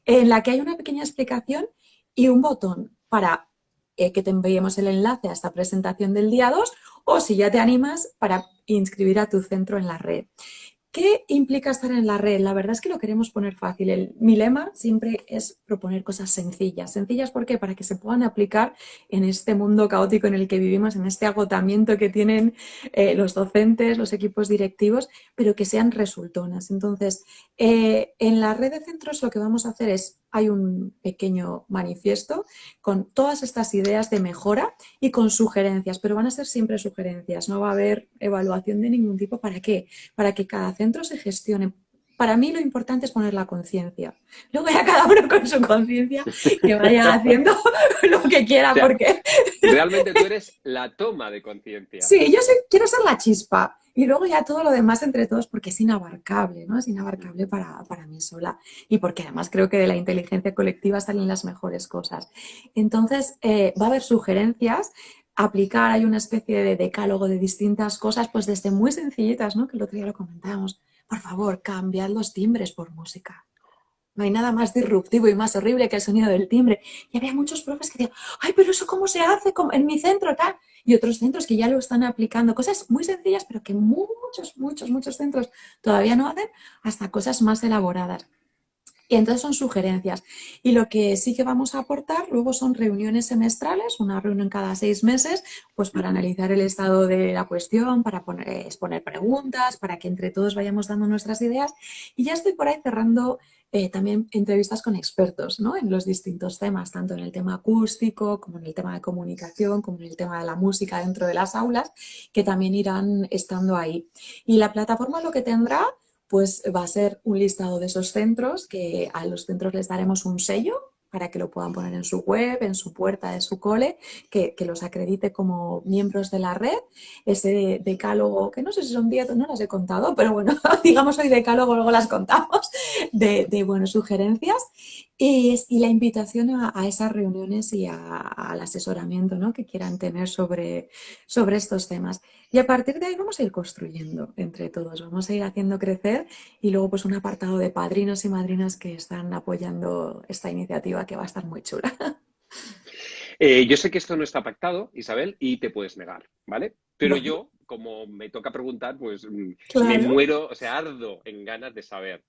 en la que hay una pequeña explicación y un botón para que te enviemos el enlace a esta presentación del día 2 o si ya te animas para inscribir a tu centro en la red. ¿Qué implica estar en la red? La verdad es que lo queremos poner fácil. Mi lema siempre es proponer cosas sencillas. ¿Sencillas por qué? Para que se puedan aplicar en este mundo caótico en el que vivimos, en este agotamiento que tienen los docentes, los equipos directivos, pero que sean resultonas. Entonces, en la red de centros lo que vamos a hacer es, hay un pequeño manifiesto con todas estas ideas de mejora y con sugerencias, pero van a ser siempre sugerencias, no va a haber evaluación de ningún tipo. ¿Para qué? Para que cada centro se gestione. Para mí lo importante es poner la conciencia. Luego ya cada uno con su conciencia que vaya haciendo lo que O quiera, sea, porque realmente tú eres la toma de conciencia. sí, quiero ser la chispa y luego ya todo lo demás entre todos porque es inabarcable, ¿no? Es inabarcable para mí sola y porque además creo que de la inteligencia colectiva salen las mejores cosas. Entonces, va a haber sugerencias, aplicar, hay una especie de decálogo de distintas cosas, pues desde muy sencillitas, ¿no? Que el otro día lo comentábamos. Por favor, cambiad los timbres por música. No hay nada más disruptivo y más horrible que el sonido del timbre. Y había muchos profes que decían, ay, pero eso cómo se hace en mi centro, tal. Y otros centros que ya lo están aplicando. Cosas muy sencillas, pero que muchos centros todavía no hacen, hasta cosas más elaboradas. Y entonces son sugerencias. Y lo que sí que vamos a aportar luego son reuniones semestrales, una reunión cada 6 meses, pues para analizar el estado de la cuestión, para exponer preguntas, para que entre todos vayamos dando nuestras ideas. Y ya estoy por ahí cerrando también entrevistas con expertos, ¿no? En los distintos temas, tanto en el tema acústico, como en el tema de comunicación, como en el tema de la música dentro de las aulas, que también irán estando ahí. Y la plataforma lo que tendrá pues va a ser un listado de esos centros que a los centros les daremos un sello para que lo puedan poner en su web, en su puerta de su cole, que los acredite como miembros de la red. Ese decálogo, que no sé si son 10 o no las he contado, pero bueno, digamos hoy decálogo, luego las contamos, de buenas sugerencias. Y la invitación a esas reuniones y al asesoramiento, ¿no? Que quieran tener sobre estos temas. Y a partir de ahí vamos a ir construyendo entre todos, vamos a ir haciendo crecer y luego pues un apartado de padrinos y madrinas que están apoyando esta iniciativa que va a estar muy chula. Yo sé que esto no está pactado, Isabel, y te puedes negar, ¿vale? Pero Vale, yo, como me toca preguntar, pues me claro. muero, o sea, ardo en ganas de saber.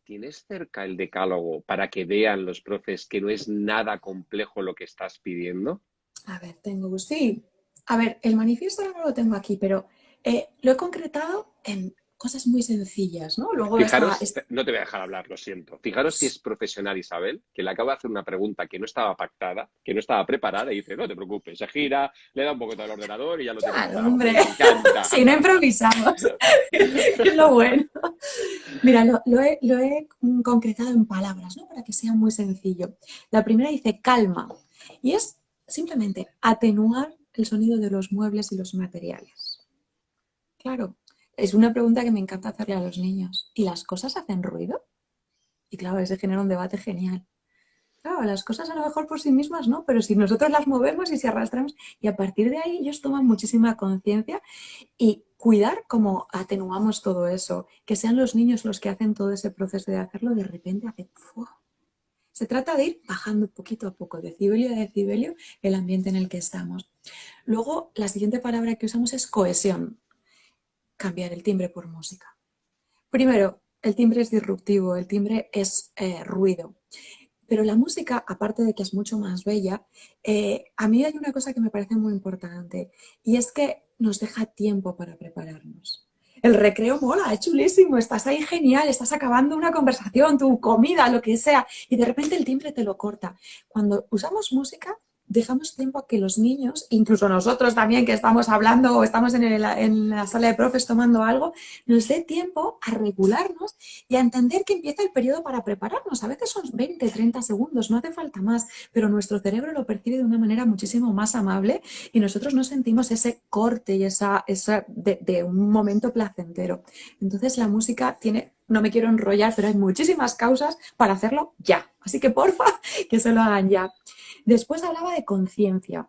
¿Tienes cerca el decálogo para que vean los profes que no es nada complejo lo que estás pidiendo? A ver, sí. A ver, el manifiesto ahora no lo tengo aquí, pero lo he concretado en cosas muy sencillas, ¿no? Luego Fijaros, no te voy a dejar hablar, lo siento. Fijaros si es profesional Isabel, que le acaba de hacer una pregunta que no estaba pactada, que no estaba preparada, y dice, no te preocupes, se gira, le da un poquito al ordenador y ya lo tiene claro, preparado. hombre, Me encanta. si no improvisamos, es lo bueno. Mira, lo he concretado en palabras, ¿no? Para que sea muy sencillo. La primera dice calma y es simplemente atenuar el sonido de los muebles y los materiales. Claro, es una pregunta que me encanta hacerle a los niños. ¿Y las cosas hacen ruido? Y claro, ese genera un debate genial. Claro, las cosas a lo mejor por sí mismas no, pero si nosotros las movemos y si arrastramos, y a partir de ahí ellos toman muchísima conciencia y cuidar cómo atenuamos todo eso, que sean los niños los que hacen todo ese proceso de hacerlo, de repente hace ¡fua! Se trata de ir bajando poquito a poco, decibelio a decibelio, el ambiente en el que estamos. Luego, la siguiente palabra que usamos es cohesión, cambiar el timbre por música. Primero, el timbre es disruptivo, el timbre es ruido. Pero la música, aparte de que es mucho más bella, a mí hay una cosa que me parece muy importante y es que nos deja tiempo para prepararnos. El recreo mola, es chulísimo, estás ahí genial, estás acabando una conversación, tu comida, lo que sea, y de repente el timbre te lo corta. Cuando usamos música, dejamos tiempo a que los niños, incluso nosotros también que estamos hablando o estamos en la sala de profes tomando algo, nos dé tiempo a regularnos y a entender que empieza el periodo para prepararnos. A veces son 20, 30 segundos, no hace falta más, pero nuestro cerebro lo percibe de una manera muchísimo más amable y nosotros no sentimos ese corte y esa de un momento placentero. Entonces la música tiene, no me quiero enrollar, pero hay muchísimas causas para hacerlo ya. Así que porfa, que se lo hagan ya. Después hablaba de conciencia.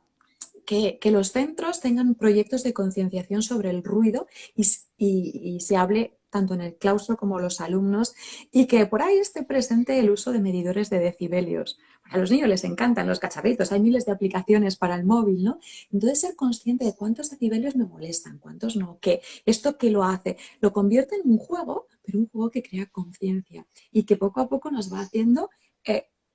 Que los centros tengan proyectos de concienciación sobre el ruido y se hable tanto en el claustro como los alumnos y que por ahí esté presente el uso de medidores de decibelios. A los niños les encantan los cacharritos, hay miles de aplicaciones para el móvil, ¿no? Entonces ser consciente de cuántos decibelios me molestan, cuántos no, que esto que lo hace, lo convierte en un juego, pero un juego que crea conciencia y que poco a poco nos va haciendo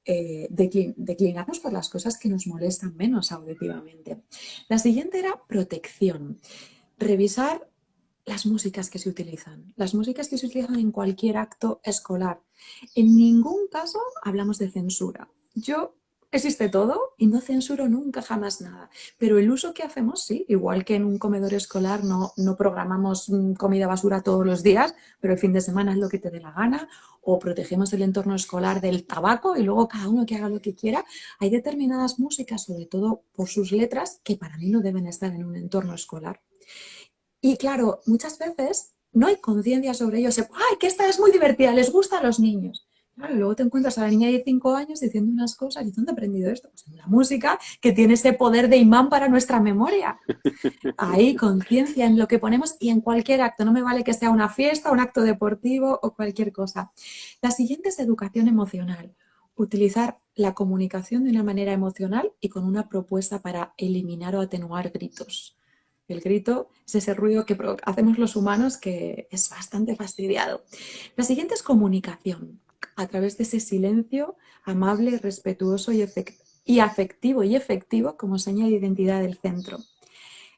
declinarnos por las cosas que nos molestan menos auditivamente. La siguiente era protección. Revisar las músicas que se utilizan. Las músicas que se utilizan en cualquier acto escolar. En ningún caso hablamos de censura. Existe todo y no censuro nunca jamás nada. Pero el uso que hacemos, sí, igual que en un comedor escolar no programamos comida basura todos los días, pero el fin de semana es lo que te dé la gana, o protegemos el entorno escolar del tabaco y luego cada uno que haga lo que quiera. Hay determinadas músicas, sobre todo por sus letras, que para mí no deben estar en un entorno escolar. Y claro, muchas veces no hay conciencia sobre ello. ¡Ay, que esta es muy divertida! Les gusta a los niños. Claro, luego te encuentras a la niña de 5 años diciendo unas cosas. ¿Y dónde he aprendido esto? Pues en la música, que tiene ese poder de imán para nuestra memoria. Hay conciencia en lo que ponemos y en cualquier acto. No me vale que sea una fiesta, un acto deportivo o cualquier cosa. La siguiente es educación emocional. Utilizar la comunicación de una manera emocional y con una propuesta para eliminar o atenuar gritos. El grito es ese ruido que hacemos los humanos que es bastante fastidiado. La siguiente es comunicación, a través de ese silencio amable, respetuoso y afectivo y efectivo como seña de identidad del centro.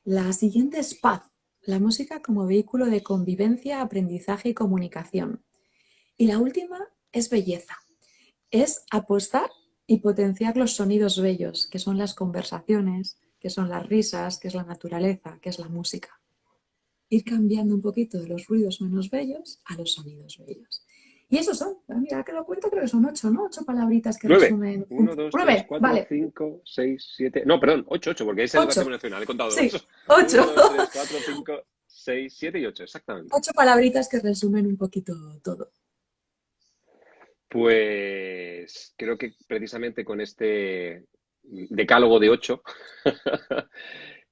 La siguiente es paz, la música como vehículo de convivencia, aprendizaje y comunicación. Y la última es belleza, es apostar y potenciar los sonidos bellos, que son las conversaciones, que son las risas, que es la naturaleza, que es la música. Ir cambiando un poquito de los ruidos menos bellos a los sonidos bellos. Y esos son, mira que lo cuento, creo que son 8, ¿no? 8 palabritas que 9. resumen. 1, 2, 3, 9, 4, vale. 5, 6, 7. No, perdón, 8, porque es 8. educación emocional. He contado Sí, 2. 8. 1, 2, 3, 4, 5, 6, 7 y 8, exactamente. 8 palabritas que resumen un poquito todo. Pues creo que precisamente con este decálogo de 8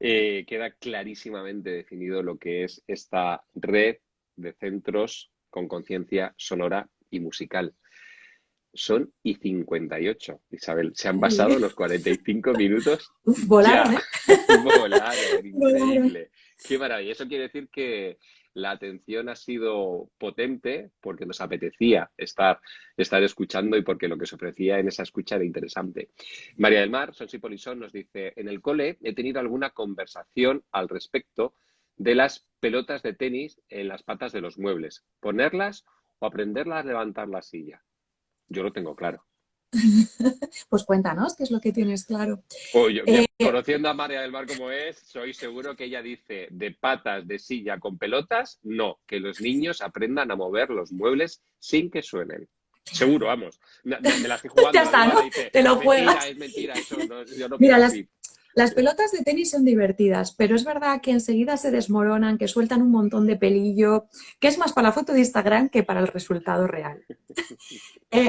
queda clarísimamente definido lo que es esta red de centros con conciencia sonora y musical. Son y 58, Isabel. Se han pasado los 45 minutos. Uf, volaron, Ya. Volaron, increíble. Qué maravilla. Eso quiere decir que la atención ha sido potente porque nos apetecía estar escuchando y porque lo que se ofrecía en esa escucha era interesante. María del Mar, Sonsi Polisón, nos dice: en el cole he tenido alguna conversación al respecto de las pelotas de tenis en las patas de los muebles? ¿Ponerlas o aprenderlas a levantar la silla? Yo lo tengo claro. Pues cuéntanos qué es lo que tienes claro. Conociendo a María del Mar como es, soy seguro que ella dice de patas de silla con pelotas, no, que los niños aprendan a mover los muebles sin que suenen. Seguro, vamos. Me la estoy jugando. Ya está, ¿no? Dice, Te lo juegas. Es mentira, eso no, yo no Mira, pienso así. las pelotas de tenis son divertidas, pero es verdad que enseguida se desmoronan, que sueltan un montón de pelillo, que es más para la foto de Instagram que para el resultado real.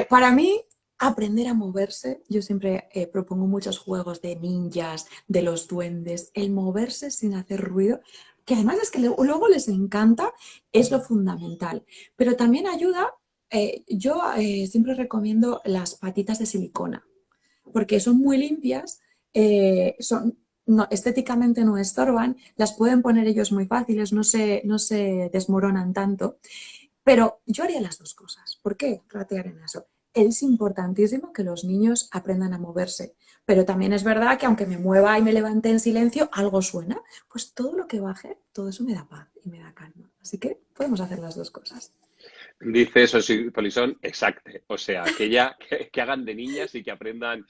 Para mí, aprender a moverse, yo siempre propongo muchos juegos de ninjas, de los duendes, el moverse sin hacer ruido, que además es que luego les encanta, es lo fundamental. Pero también ayuda, yo siempre recomiendo las patitas de silicona, porque son muy limpias, estéticamente no estorban, las pueden poner ellos muy fáciles, no se desmoronan tanto. Pero yo haría las dos cosas. ¿Por qué ratear en eso? Es importantísimo que los niños aprendan a moverse, pero también es verdad que aunque me mueva y me levante en silencio, algo suena. Pues todo lo que baje, todo eso me da paz y me da calma. Así que podemos hacer las dos cosas. Dice Sosi Polizón, exacto. O sea, que hagan de niñas y que aprendan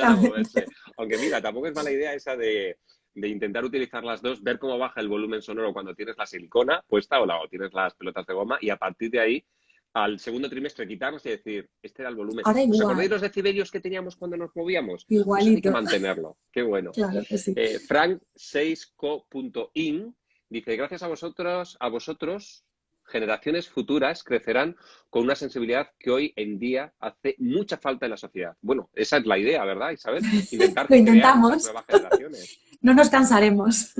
a moverse. Aunque mira, tampoco es mala idea esa de intentar utilizar las dos, ver cómo baja el volumen sonoro cuando tienes la silicona puesta o tienes las pelotas de goma y a partir de ahí, al segundo trimestre, quitarnos y decir, este era el volumen. Ahora igual. ¿Os acordáis los decibelios que teníamos cuando nos movíamos? Igualito. Pues hay que mantenerlo. Qué bueno. Claro que sí. Frank6co.in dice, gracias a vosotros, generaciones futuras crecerán con una sensibilidad que hoy en día hace mucha falta en la sociedad. Bueno, esa es la idea, ¿verdad, Isabel? Intentar Lo intentamos. las nuevas generaciones. No nos cansaremos.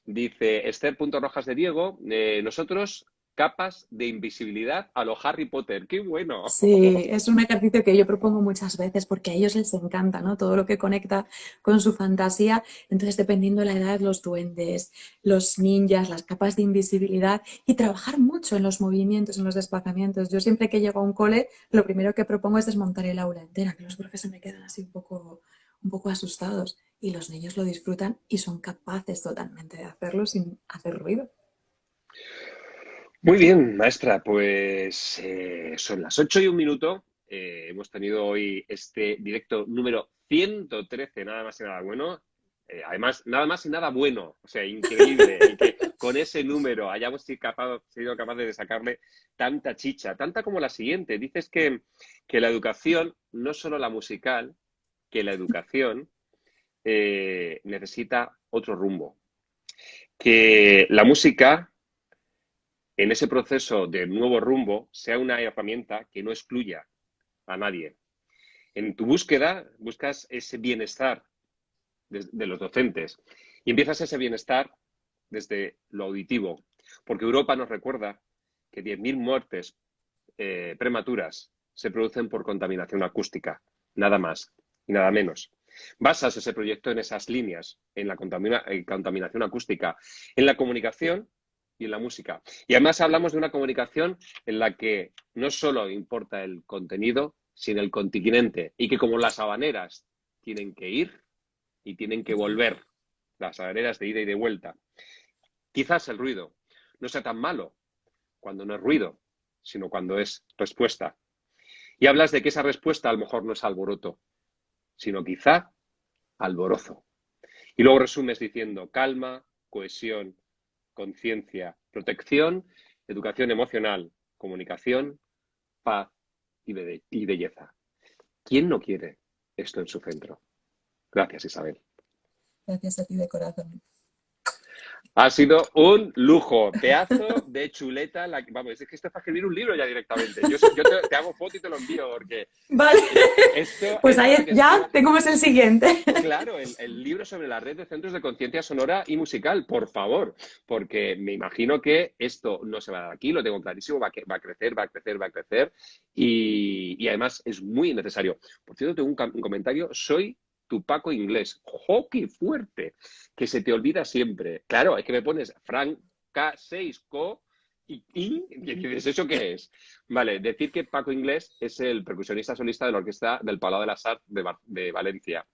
Dice Esther.Rojas de Diego, nosotros capas de invisibilidad a lo Harry Potter. ¡Qué bueno! Sí, es un ejercicio que yo propongo muchas veces porque a ellos les encanta, ¿no? Todo lo que conecta con su fantasía. Entonces, dependiendo de la edad, los duendes, los ninjas, las capas de invisibilidad y trabajar mucho en los movimientos, en los desplazamientos. Yo siempre que llego a un cole, lo primero que propongo es desmontar el aula entera, que los profes se me quedan así un poco asustados y los niños lo disfrutan y son capaces totalmente de hacerlo sin hacer ruido. Muy bien, maestra, pues son las 8:01. Hemos tenido hoy este directo número 113, nada más y nada bueno. Además, nada más y nada bueno. O sea, increíble el que con ese número hayamos sido capaces de sacarle tanta chicha, tanta como la siguiente. Dices que la educación, no solo la musical, que la educación necesita otro rumbo. Que la música, en ese proceso de nuevo rumbo, sea una herramienta que no excluya a nadie. En tu búsqueda, buscas ese bienestar de los docentes y empiezas ese bienestar desde lo auditivo, porque Europa nos recuerda que 10.000 muertes prematuras se producen por contaminación acústica, nada más y nada menos. Basas ese proyecto en esas líneas, en la contaminación acústica, en la comunicación y en la música. Y además hablamos de una comunicación en la que no solo importa el contenido, sino el continente, y que como las habaneras tienen que ir y tienen que volver, las habaneras de ida y de vuelta. Quizás el ruido no sea tan malo cuando no es ruido, sino cuando es respuesta. Y hablas de que esa respuesta a lo mejor no es alboroto, sino quizá alborozo. Y luego resumes diciendo calma, cohesión, conciencia, protección, educación emocional, comunicación, paz y belleza. ¿Quién no quiere esto en su centro? Gracias, Isabel. Gracias a ti de corazón. Ha sido un lujo, pedazo de chuleta. Vamos, es que esto es para escribir un libro ya directamente. Yo te hago foto y te lo envío porque... Vale, pues ahí ya tenemos el siguiente. Claro, el libro sobre la red de centros de conciencia sonora y musical, por favor, porque me imagino que esto no se va a dar aquí, lo tengo clarísimo, va a crecer y además es muy necesario. Por cierto, tengo un comentario, soy tu Paco inglés. ¡Jo, qué fuerte! Que se te olvida siempre. Claro, es que me pones Frank K6Co y dices, ¿eso qué es? Vale, decir que Paco Inglés es el percusionista solista de la orquesta del Palau de las Arts de Valencia.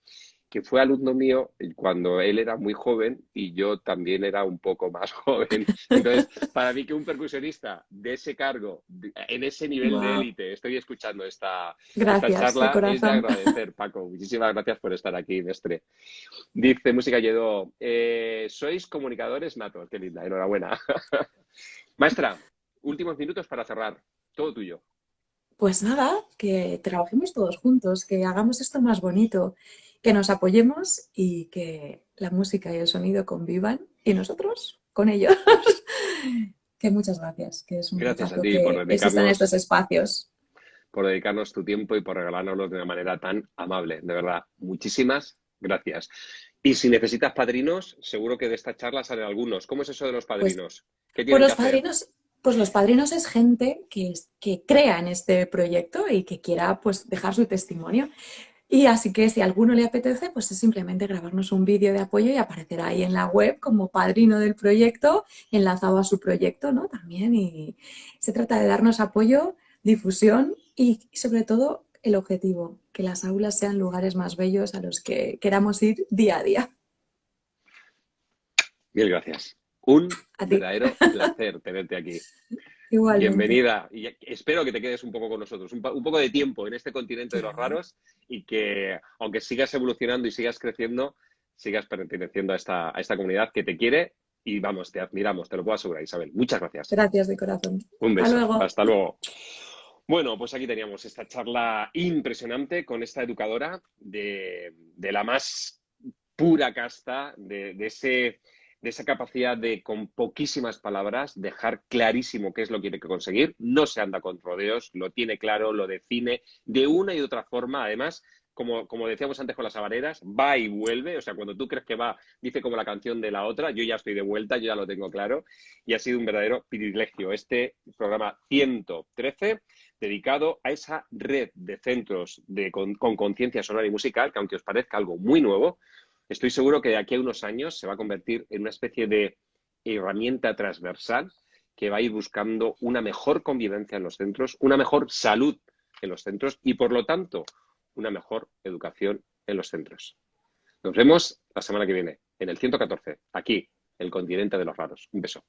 que fue alumno mío cuando él era muy joven y yo también era un poco más joven. Entonces, para mí que un percusionista de ese cargo, en ese nivel de Wow. élite, estoy escuchando esta Gracias, de charla, es de corazón. agradecer, Paco. Muchísimas gracias por estar aquí, mestre. Dice Música Lledó, sois comunicadores natos. Qué linda, enhorabuena. Maestra, últimos minutos para cerrar. Todo tuyo. Pues nada, que trabajemos todos juntos, que hagamos esto más bonito, que nos apoyemos y que la música y el sonido convivan y nosotros con ellos. Que muchas gracias, que es un Gracias a lujazo ti que existan estos espacios. por dedicarnos tu tiempo y por regalárnoslo de una manera tan amable. De verdad, muchísimas gracias. Y si necesitas padrinos, seguro que de esta charla salen algunos. ¿Cómo es eso de los Pues, padrinos? ¿Qué pues tienen que hacer? los padrinos es gente que crea en este proyecto y que quiera pues dejar su testimonio. Y así que si a alguno le apetece, pues es simplemente grabarnos un vídeo de apoyo y aparecerá ahí en la web como padrino del proyecto, enlazado a su proyecto, ¿no? También. Y se trata de darnos apoyo, difusión y sobre todo el objetivo, que las aulas sean lugares más bellos a los que queramos ir día a día. Mil gracias. Un A ti, verdadero placer tenerte aquí. igualmente. Bienvenida y espero que te quedes un poco con nosotros, un poco de tiempo en este continente de los Claro. raros y que, aunque sigas evolucionando y sigas creciendo, sigas perteneciendo a esta comunidad que te quiere y vamos, te admiramos, te lo puedo asegurar, Isabel. Muchas gracias. Gracias de corazón. Un Hasta beso. luego. Hasta luego. Bueno, pues aquí teníamos esta charla impresionante con esta educadora de la más pura casta, de esa capacidad de, con poquísimas palabras, dejar clarísimo qué es lo que tiene que conseguir. No se anda con rodeos, lo tiene claro, lo define de una y de otra forma. Además, como decíamos antes con las habaneras, va y vuelve. O sea, cuando tú crees que va, dice como la canción de la otra, yo ya estoy de vuelta, yo ya lo tengo claro. Y ha sido un verdadero privilegio este programa 113 dedicado a esa red de centros con conciencia sonora y musical, que aunque os parezca algo muy nuevo, estoy seguro que de aquí a unos años se va a convertir en una especie de herramienta transversal que va a ir buscando una mejor convivencia en los centros, una mejor salud en los centros y, por lo tanto, una mejor educación en los centros. Nos vemos la semana que viene, en el 114, aquí, el continente de los raros. Un beso.